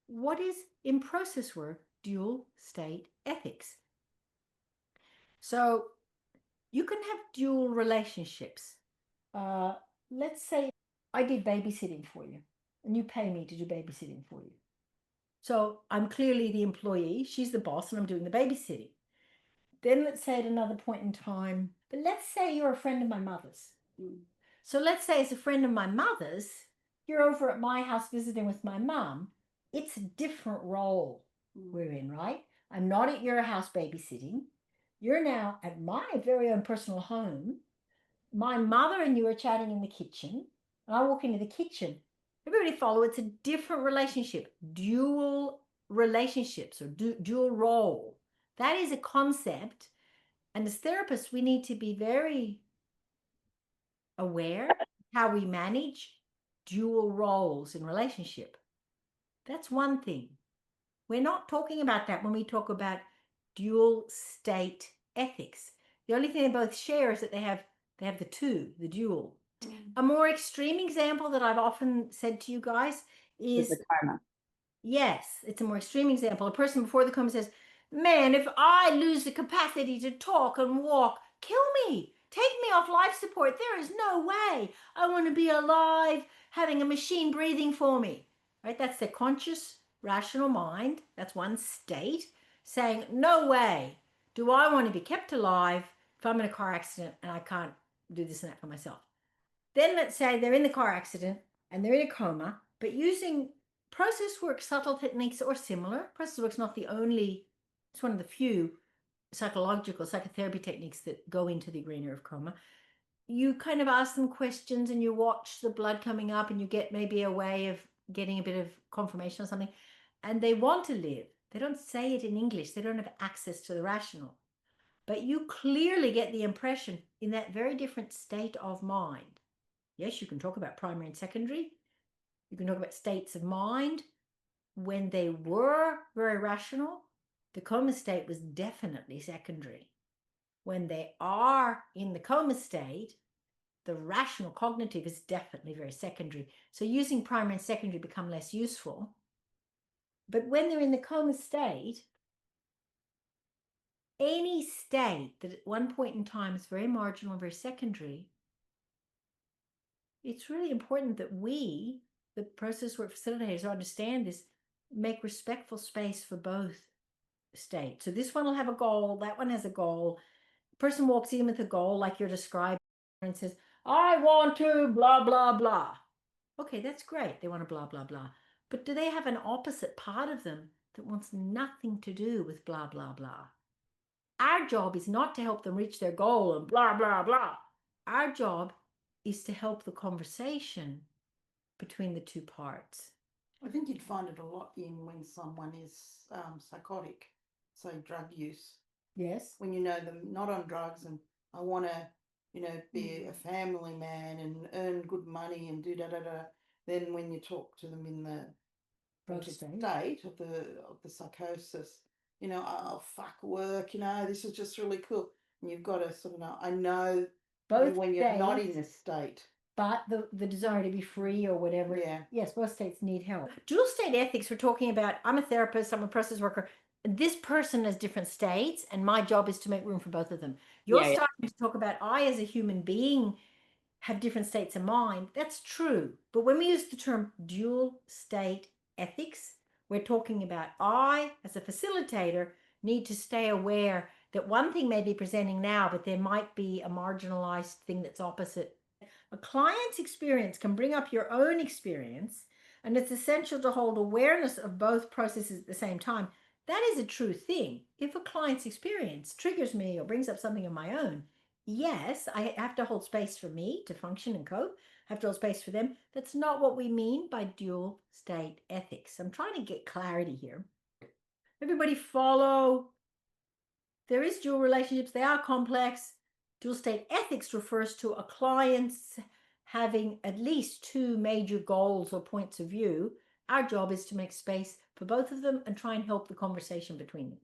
what is, in process work, dual state ethics? So you can have dual relationships. Uh, let's say I did babysitting for you, and you pay me to do babysitting for you. So I'm clearly the employee, she's the boss, and I'm doing the babysitting. Then let's say at another point in time, but let's say you're a friend of my mother's. So let's say as a friend of my mother's, you're over at my house visiting with my mum. It's a different role we're in, right? I'm not at your house babysitting. You're now at my very own personal home. My mother and you are chatting in the kitchen, and I walk into the kitchen. Everybody follow, it's a different relationship, dual relationships or dual role. That is a concept. And as therapists, we need to be very aware how we manage dual roles in relationship. That's one thing. We're not talking about that when we talk about dual state ethics. The only thing they both share is that they have the two, the dual. A more extreme example that I've often said to you guys is The coma. yes, it's a more extreme example. A person before the coma says, "Man, if I lose the capacity to talk and walk, kill me. Take me off life support. There is no way. I want to be alive, having a machine breathing for me." Right? That's the conscious, rational mind. That's one state saying, "No way do I want to be kept alive if I'm in a car accident and I can't do this and that for myself." Then let's say they're in the car accident and they're in a coma, but using process work subtle techniques or similar. Process work's not the only, it's one of the few psychological psychotherapy techniques that go into the arena of coma. You kind of ask them questions and you watch the blood coming up and you get maybe a way of getting a bit of confirmation or something. And they want to live. They don't say it in English. They don't have access to the rational. But you clearly get the impression in that very different state of mind. Yes, you can talk about primary and secondary. You can talk about states of mind. When they were very rational, the coma state was definitely secondary. When they are in the coma state, the rational cognitive is definitely very secondary. So using primary and secondary become less useful. But when they're in the coma state, any state that at one point in time is very marginal and very secondary, it's really important that we, the process work facilitators, understand this, make respectful space for both states. So this one will have a goal, that one has a goal. The person walks in with a goal like you're describing and says, "I want to blah, blah, blah." Okay, that's great. They want to blah, blah, blah. But do they have an opposite part of them that wants nothing to do with blah, blah, blah? Our job is not to help them reach their goal and blah, blah, blah. Our job is to help the conversation between the two parts. I think you'd find it a lot in when someone is psychotic, say drug use. Yes. When you know them not on drugs and I want to, be a family man and earn good money and do da da da. Then when you talk to them in the state of the psychosis, oh fuck work, this is just really cool. And you've got to sort of know. I know both when you're states, not in this state. But the desire to be free or whatever. Yeah. Yes, both states need help. Dual state ethics, we're talking about, I'm a therapist, I'm a process worker. This person has different states, and my job is to make room for both of them. You're starting to talk about I as a human being have different states of mind. That's true. But when we use the term dual state ethics, we're talking about I, as a facilitator, need to stay aware that one thing may be presenting now, but there might be a marginalized thing that's opposite. A client's experience can bring up your own experience, and it's essential to hold awareness of both processes at the same time. That is a true thing. If a client's experience triggers me or brings up something of my own, yes, I have to hold space for me to function and cope. I have to hold space for them. That's not what we mean by dual state ethics. I'm trying to get clarity here. Everybody follow. There is dual relationships. They are complex. Dual state ethics refers to a client's having at least two major goals or points of view. Our job is to make space for both of them and try and help the conversation between them.